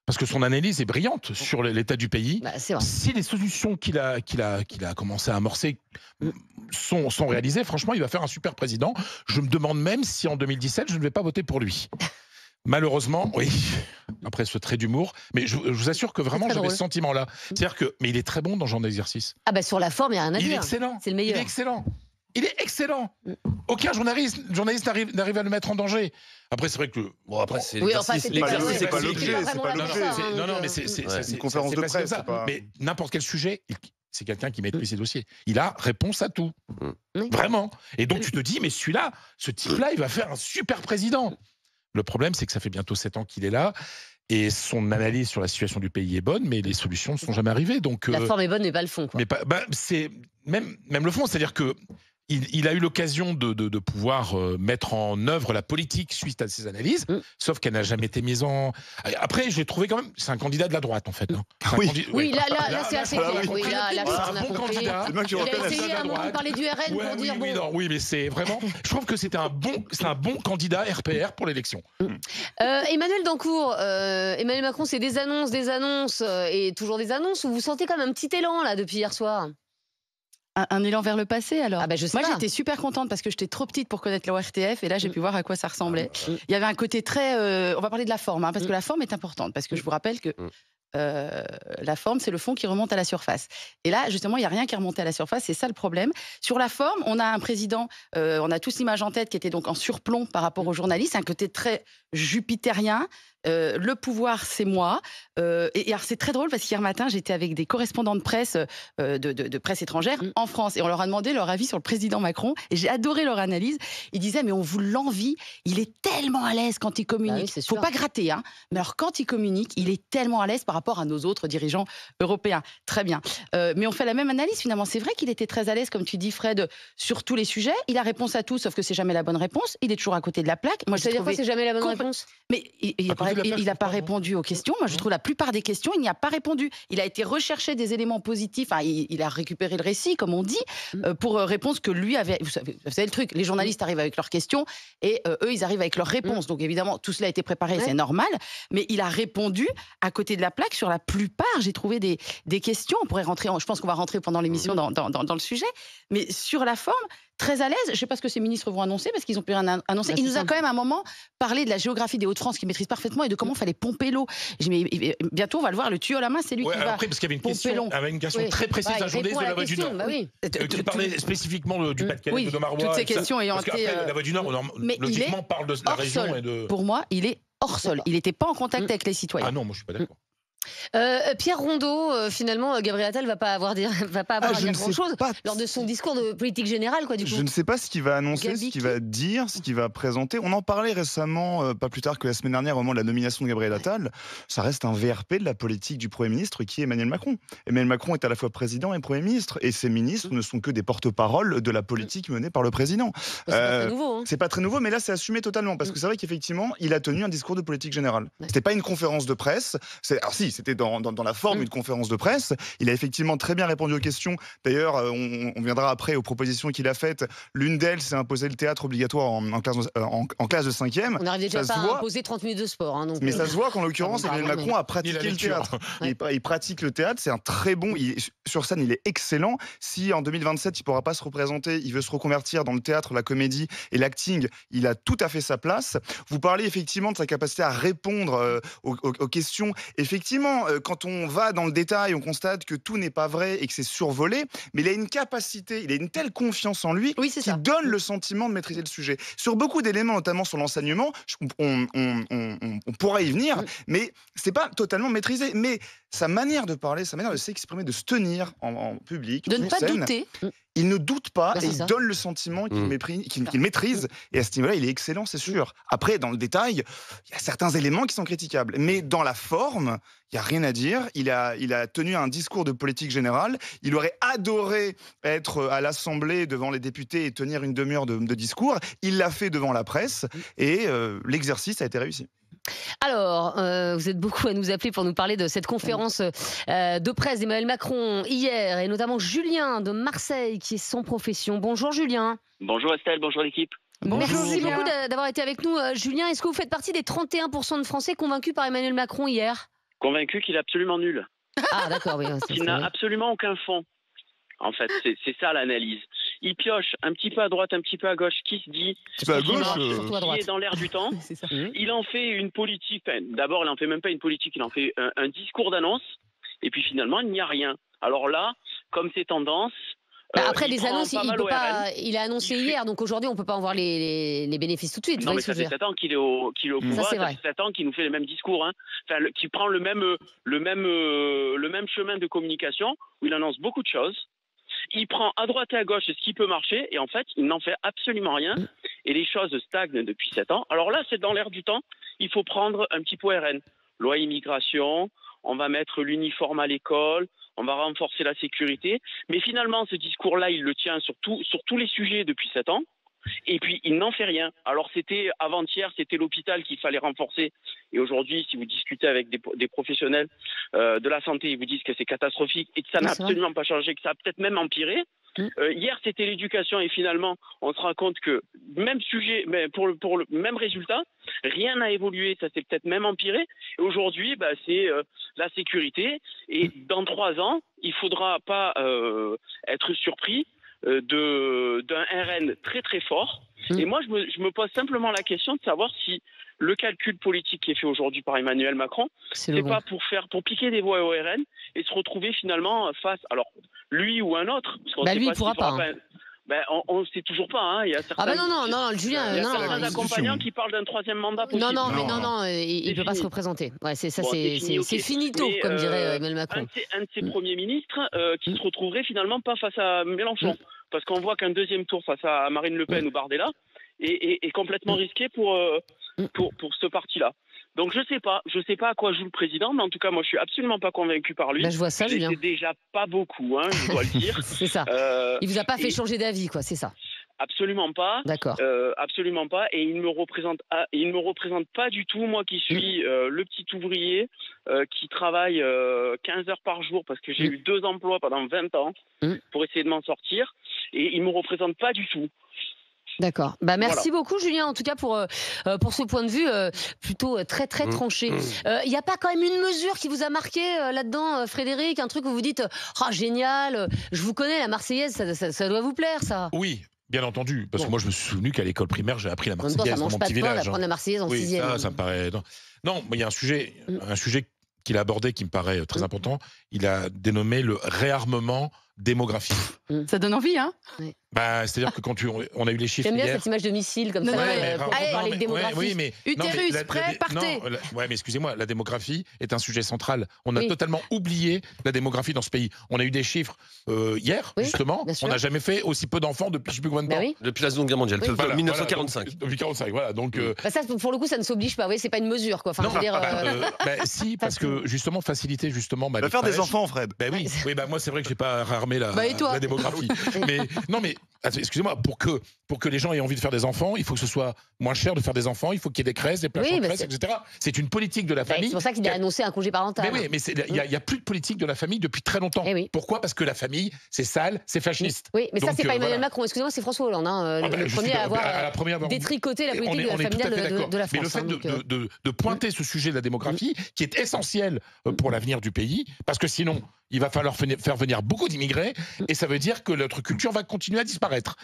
parce que son analyse est brillante sur l'état du pays. Bah, c'est vrai. Si les solutions qu'il a commencé à amorcer sont réalisées, franchement, il va faire un super président. Je me demande même si en 2017, je ne vais pas voter pour lui. Malheureusement, oui, après ce trait d'humour, mais je vous assure que vraiment j'avais ce sentiment-là. C'est-à-dire que, mais il est très bon dans ce genre d'exercice. Ah bah sur la forme, il n'y a rien à dire. Il est excellent. C'est le meilleur. Il est excellent. Il est excellent. Aucun journaliste n'arrive à le mettre en danger. Après, c'est vrai que bon, après c'est l'exercice, c'est pas l'objet. Non, non, mais c'est une conférence de presse. Mais n'importe quel sujet, c'est quelqu'un qui maîtrise ses dossiers. Il a réponse à tout, vraiment. Et donc tu te dis, mais celui-là, ce type-là, il va faire un super président. Le problème, c'est que ça fait bientôt 7 ans qu'il est là. Et son analyse sur la situation du pays est bonne, mais les solutions ne sont jamais arrivées. Donc, la forme est bonne, mais pas le fond. Quoi. Mais c'est même le fond, c'est-à-dire que il a eu l'occasion de pouvoir mettre en œuvre la politique suite à ses analyses, sauf qu'elle n'a jamais été mise en... Après, je l'ai trouvé quand même... C'est un candidat de la droite, en fait. Hein. Oui, là c'est assez clair. Oui, là, c'est un bon candidat. Il a essayé à un moment de parler du RN pour dire... Oui, mais c'est vraiment... Je trouve que c'est un bon candidat RPR pour l'élection. Emmanuel Dancourt, Emmanuel Macron, c'est des annonces, et toujours des annonces, ou vous sentez quand même un petit élan, là, depuis hier soir? Un élan vers le passé, alors. Moi, j'étais super contente parce que j'étais trop petite pour connaître l'ORTF et là, j'ai pu voir à quoi ça ressemblait. Il y avait un côté très... on va parler de la forme, parce que la forme est importante. Parce que je vous rappelle que la forme, c'est le fond qui remonte à la surface. Et là, justement, il n'y a rien qui est remonté à la surface. C'est ça le problème. Sur la forme, on a un président, on a tous l'image en tête, qui était donc en surplomb par rapport aux journalistes. Un côté très jupitérien. Le pouvoir, c'est moi. Et alors, c'est très drôle parce qu'hier matin, j'étais avec des correspondants de presse, de presse étrangère en France. Et on leur a demandé leur avis sur le président Macron. Et j'ai adoré leur analyse. Ils disaient, mais on vous l'envie. Il est tellement à l'aise quand il communique. Il ne faut pas gratter, hein. Mais alors, quand il communique, il est tellement à l'aise par rapport à nos autres dirigeants européens. Très bien. Mais on fait la même analyse, finalement. C'est vrai qu'il était très à l'aise, comme tu dis, Fred, sur tous les sujets. Il a réponse à tout, sauf que c'est jamais la bonne réponse. Il est toujours à côté de la plaque. Moi, c'est-à-dire quoi, c'est jamais la bonne réponse? Mais il n'a pas répondu aux questions. Moi, je trouve la plupart des questions, il n'y a pas répondu. Il a été recherché des éléments positifs. Enfin, il a récupéré le récit, comme on dit, pour répondre ce que lui avait. Vous savez le truc. Les journalistes arrivent avec leurs questions et eux, ils arrivent avec leurs réponses. Donc, évidemment, tout cela a été préparé, c'est normal. Mais il a répondu à côté de la plaque sur la plupart. J'ai trouvé des questions. On pourrait rentrer. Je pense qu'on va rentrer pendant l'émission dans le sujet. Mais sur la forme, très à l'aise. Je ne sais pas ce que ces ministres vont annoncer parce qu'ils ont pu rien annoncer. Il nous a quand même à un moment parlé de la géographie des Hauts-de-France qu'il maîtrise parfaitement et de comment il fallait pomper l'eau. Mais bientôt, on va le voir, le tuyau à la main, c'est lui qui va après, parce qu'il y avait une question très précise d'un journaliste de la Voix du Nord. Tu parlais spécifiquement du Pas-de-Calais, de Domarois. Toutes ces questions ayant été... La Voix du Nord, logiquement, parle de la région. Pour moi, il est hors sol. Il n'était pas en contact avec les citoyens. Ah non, moi je suis pas d'accord. Pierre Rondeau, finalement, Gabriel Attal va pas avoir à dire grand-chose lors de son discours de politique générale, quoi, du coup. Je ne sais pas ce qu'il va annoncer, ce qu'il va dire, ce qu'il va présenter. On en parlait récemment, pas plus tard que la semaine dernière, au moment de la nomination de Gabriel Attal. Ça reste un VRP de la politique du Premier ministre qui est Emmanuel Macron. Emmanuel Macron est à la fois président et Premier ministre, et ses ministres ne sont que des porte-paroles de la politique menée par le président. C'est pas très nouveau. C'est pas très nouveau, mais là, c'est assumé totalement, parce que c'est vrai qu'effectivement, il a tenu un discours de politique générale. C'était pas une conférence de presse. Alors si, c'était dans la forme d'une conférence de presse. Il a effectivement très bien répondu aux questions. D'ailleurs, on viendra après aux propositions qu'il a faites. L'une d'elles, c'est imposer le théâtre obligatoire en classe de 5e. On n'arrive déjà pas à imposer 30 minutes de sport. Hein, mais ça se voit qu'en l'occurrence, Emmanuel Macron a pratiqué le théâtre. Il pratique le théâtre, c'est un très bon... sur scène, il est excellent. Si en 2027, il ne pourra pas se représenter, il veut se reconvertir dans le théâtre, la comédie et l'acting, il a tout à fait sa place. Vous parlez effectivement de sa capacité à répondre aux questions. Effectivement, quand on va dans le détail, on constate que tout n'est pas vrai et que c'est survolé, mais il a une capacité, il a une telle confiance en lui qui donne le sentiment de maîtriser le sujet. Sur beaucoup d'éléments, notamment sur l'enseignement, on pourra y venir, mais c'est pas totalement maîtrisé. Mais sa manière de parler, sa manière de s'exprimer, de se tenir en public, de ne pas douter. Il ne doute pas et il donne le sentiment qu'il maîtrise. Et à ce niveau-là, il est excellent, c'est sûr. Après, dans le détail, il y a certains éléments qui sont critiquables. Mais dans la forme, il n'y a rien à dire. Il a tenu un discours de politique générale. Il aurait adoré être à l'Assemblée devant les députés et tenir une demi-heure de discours. Il l'a fait devant la presse et l'exercice a été réussi. Alors, vous êtes beaucoup à nous appeler pour nous parler de cette conférence de presse d'Emmanuel Macron hier, et notamment Julien de Marseille, qui est sans profession. Bonjour Julien. Bonjour Estelle, bonjour l'équipe. Merci beaucoup d'avoir été avec nous. Julien, est-ce que vous faites partie des 31% de Français convaincus par Emmanuel Macron hier ? Convaincu qu'il est absolument nul. Ah, d'accord, oui. Qu'il n'a absolument aucun fond. En fait, c'est ça l'analyse. Il pioche un petit peu à droite, un petit peu à gauche, qui se dit, qui est dans l'air du temps. Il en fait une politique. D'abord, il en fait même pas une politique, il en fait un discours d'annonce. Et puis finalement, il n'y a rien. Alors là, comme c'est tendance. Après les annonces, il a annoncé hier, donc aujourd'hui on peut pas en voir les bénéfices tout de suite. Non, mais ça fait 7 ans qu'il est au pouvoir, ça fait 7 ans qu'il nous fait les mêmes discours, hein. Enfin, qui prend le même chemin de communication où il annonce beaucoup de choses. Il prend à droite et à gauche ce qui peut marcher et en fait il n'en fait absolument rien et les choses stagnent depuis 7 ans. Alors là, c'est dans l'air du temps. Il faut prendre un petit peu RN. Loi immigration, on va mettre l'uniforme à l'école. On va renforcer la sécurité. Mais finalement, ce discours-là, il le tient sur tous les sujets depuis 7 ans. Et puis, il n'en fait rien. Alors, c'était avant-hier, c'était l'hôpital qu'il fallait renforcer. Et aujourd'hui, si vous discutez avec des professionnels de la santé, ils vous disent que c'est catastrophique et que ça n'a absolument pas changé, que ça a peut-être même empiré. Hier, c'était l'éducation et finalement, on se rend compte que même sujet, mais pour le même résultat, rien n'a évolué, ça s'est peut-être même empiré. Et aujourd'hui, c'est la sécurité. Et dans 3 ans, il ne faudra pas être surpris d'un RN très très fort. Et moi, je me pose simplement la question de savoir si le calcul politique qui est fait aujourd'hui par Emmanuel Macron, c'est pas pour piquer des voix au RN et se retrouver finalement face, alors lui ou un autre. Lui, il ne pourra pas. On ne sait toujours pas. Hein. Il y a certains, Julien, il y a certains accompagnants qui parlent d'un 3e mandat possible. Non, il ne peut pas se représenter. Ouais, c'est finito, comme dirait Emmanuel Macron. Un de ses premiers ministres qui se retrouverait finalement pas face à Mélenchon. Parce qu'on voit qu'un 2e tour face à Marine Le Pen ou Bardella est complètement risqué pour ce parti-là. Donc je sais pas à quoi joue le président, mais en tout cas moi je suis absolument pas convaincu par lui. Je vois ça, Julien. C'est déjà pas beaucoup, hein, je dois le dire. C'est ça. Il vous a pas fait changer d'avis, quoi, c'est ça. Absolument pas. D'accord. Absolument pas. Et il me représente pas du tout, moi qui suis le petit ouvrier qui travaille 15 heures par jour parce que j'ai eu 2 emplois pendant 20 ans pour essayer de m'en sortir. Et il me représente pas du tout. D'accord. Merci beaucoup, Julien, en tout cas pour ce point de vue plutôt très tranché. Il n'y a pas quand même une mesure qui vous a marqué là-dedans, Frédéric, un truc où vous dites génial, je vous connais, la Marseillaise, ça doit vous plaire, ça. Oui. Bien entendu, parce que moi je me suis souvenu qu'à l'école primaire j'ai appris la Marseillaise dans mon petit village. D'apprendre la Marseillaise en 6e. Ça me paraît. Non, mais il y a un sujet qu'il a abordé qui me paraît très important. Il a dénommé le réarmement démographique. Ça donne envie, hein? C'est-à-dire que quand on a eu les chiffres hier... J'aime bien hier... cette image de missile comme ça, pour parler de démographie. Utérus, prêt, partez. Mais excusez-moi, la démographie est un sujet central. On a totalement oublié la démographie dans ce pays. On a eu des chiffres hier, justement. On n'a jamais fait aussi peu d'enfants depuis je ne sais plus combien de temps. Depuis la Seconde Guerre mondiale, 1945. Depuis 1945, voilà. Donc, ça, pour le coup, ça ne s'oblige pas. C'est pas une mesure, quoi. Enfin, non, si, parce que justement, faciliter justement... va faire des enfants, Fred. Oui, moi c'est vrai que je n'ai pas réarmé la démographie. Mais excusez-moi, pour que les gens aient envie de faire des enfants, il faut que ce soit moins cher de faire des enfants, il faut qu'il y ait des crèches, des places en crèche, etc. C'est une politique de la famille. C'est pour ça qu'il a annoncé un congé parental. Mais il n'y a plus de politique de la famille depuis très longtemps. Pourquoi? Parce que la famille, c'est sale, c'est fasciste. Oui, mais ça, c'est pas Emmanuel Macron. Excusez-moi, c'est François Hollande, le premier à avoir détricoté la politique familiale de la France. Mais le fait de pointer ce sujet de la démographie, qui est essentiel pour l'avenir du pays, parce que sinon, il va falloir faire venir beaucoup d'immigrés et ça veut dire que notre culture va continuer à disparaître.